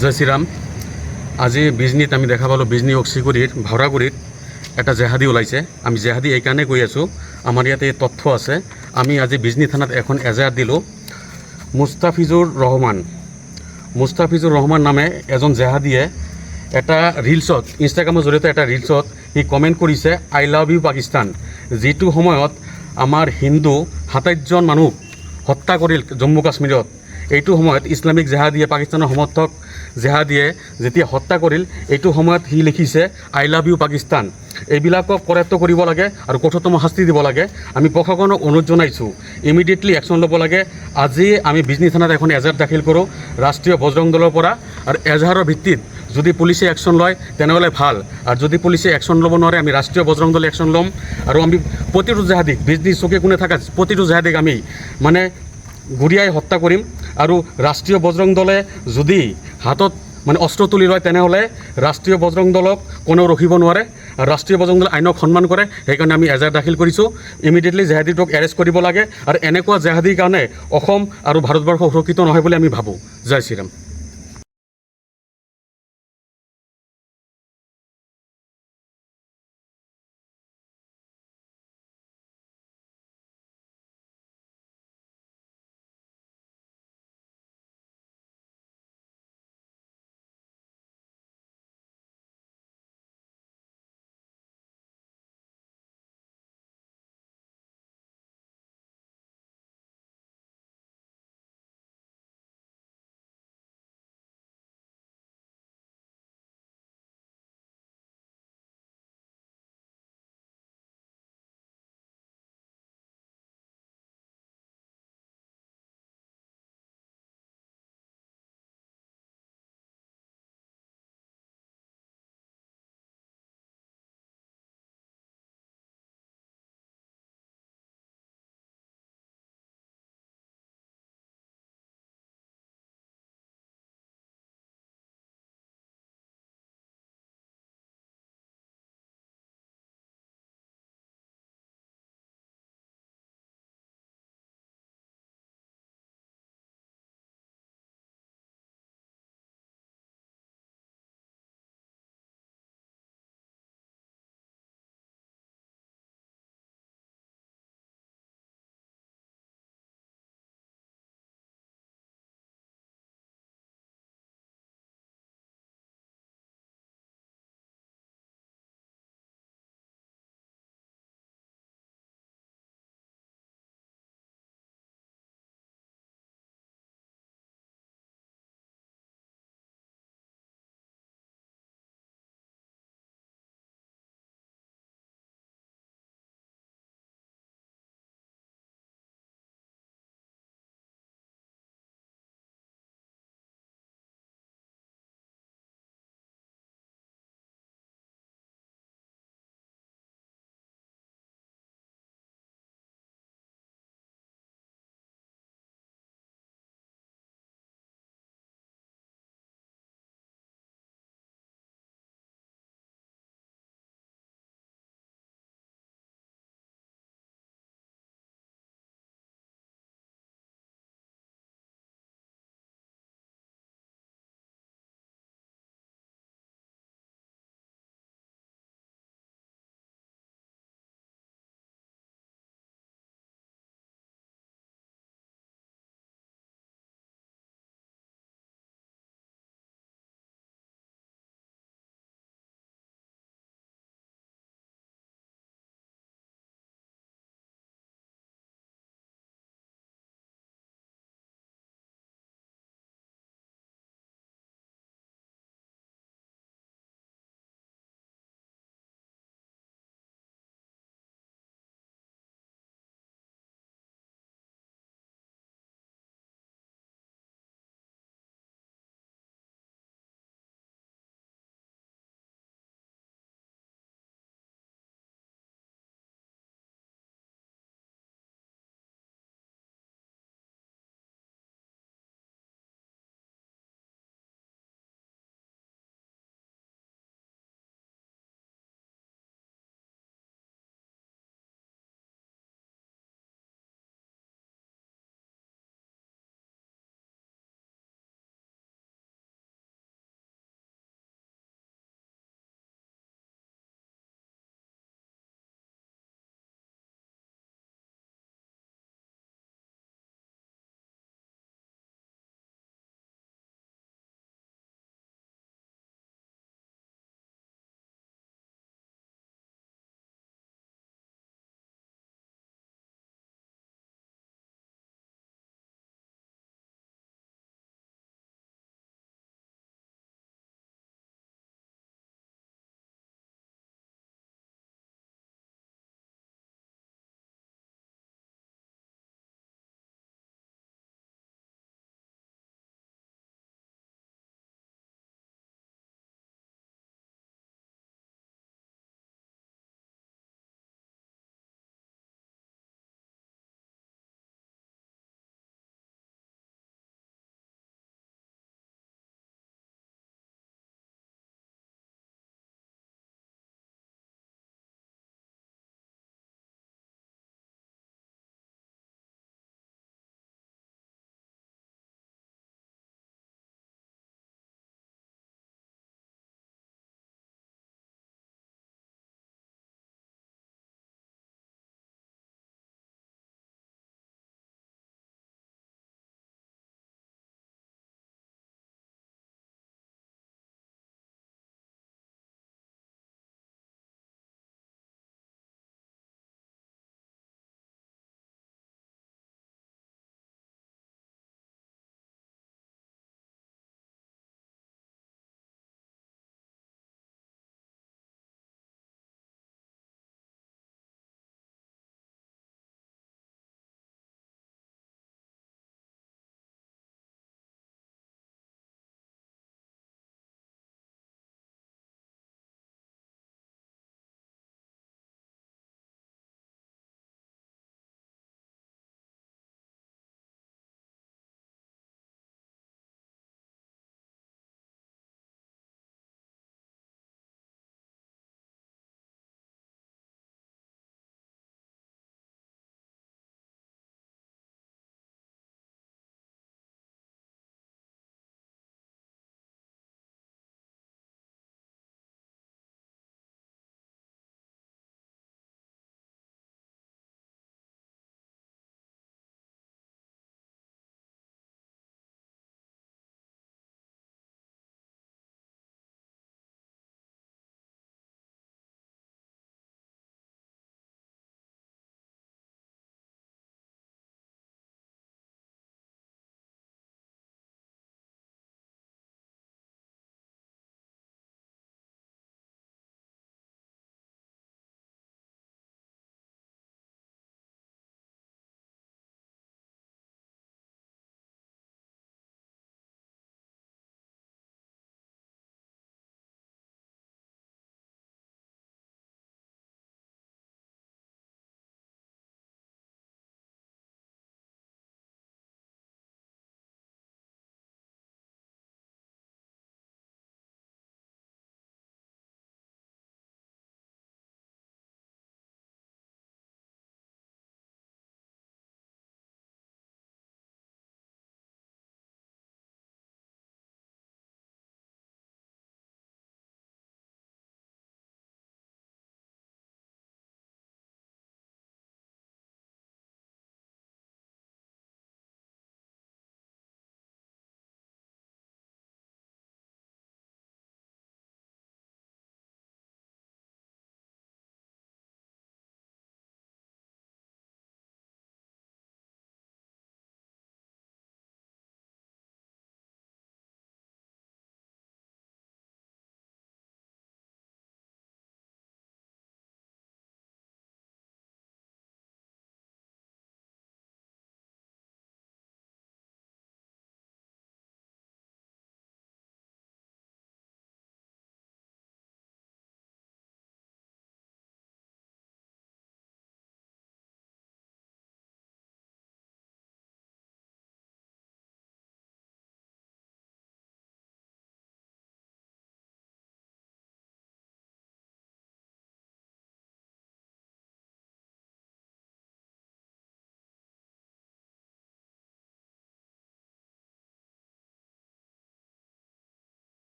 জয় শ্রীরাম। আজি বিজনীত আমি দেখা পালোঁ বিজনী অক্সিগুড়ির ভাওরাগুড়িত এটা জেহাদি ওলাইছে। আমি জেহাদি এই কারণে কৈ আছোঁ, আমার ইয়াতে তথ্য আছে। আমি আজি বিজনী থানাত এখন এজাহার দিলোঁ। মুস্তাফিজুর রহমান নামে এজন জেহাদিয়ে এটা রিলছত, ইনষ্টাগ্ৰামৰ জৰিয়তে এটা ৰিলছত সি কমেণ্ট কৰিছে আই লাভ ইউ পাকিস্তান। যিটো সময়ত আমাৰ হিন্দু ২৭জন মানুহ হত্যা কৰিল জম্মু কাশ্মীৰত, এইটো সময়ত ইছলামিক জেহাদিয়ে, পাকিস্তানৰ সমৰ্থক জেহাদিয়ে যেতিয়া হত্যা কৰিল, এইটো সময়ত সি লিখিছে আই লাভ ইউ পাকিস্তান। এইবিলাকক কৰায়ত্ব কৰিব লাগে আৰু কঠোৰতম শাস্তি দিব লাগে। আমি প্ৰশাসনক অনুৰোধ জনাইছোঁ, ইমিডিয়েটলি একশ্যন ল'ব লাগে। আজি আমি বিজনী থানাত এখন এজাহাৰ দাখিল কৰোঁ ৰাষ্ট্ৰীয় বজৰং দলৰ পৰা, আৰু এজাহাৰৰ ভিত্তিত যদি পুলিচে একশ্যন লয় তেনেহ'লে ভাল, আৰু যদি পুলিচে একশ্যন ল'ব নোৱাৰে আমি ৰাষ্ট্ৰীয় বজৰং দলে একশ্যন ল'ম। আৰু আমি প্ৰতিটো জেহাদিক, বিজনী চুকে কোণে থকা প্ৰতিটো জেহাদিক আমি গুৰিয়াই হত্যা কৰিম। আৰু ৰাষ্ট্ৰীয় বজৰং দলে যদি হাতত অস্ত্ৰ তুলি লয় তেনেহ'লে ৰাষ্ট্ৰীয় বজৰং দলক কোনেও ৰখিব নোৱাৰে। আৰু ৰাষ্ট্ৰীয় বজৰং দলে আইনক সন্মান কৰে। সেইকাৰণে আমি এজাহাৰ দাখিল কৰিছোঁ। ইমিডিয়েটলি জেহাদিটোক এৰেষ্ট কৰিব লাগে, আৰু এনেকুৱা জেহাদিৰ কাৰণে অসম আৰু ভাৰতবৰ্ষ সুৰক্ষিত নহয় বুলি আমি ভাবোঁ। জয় শ্ৰীৰাম।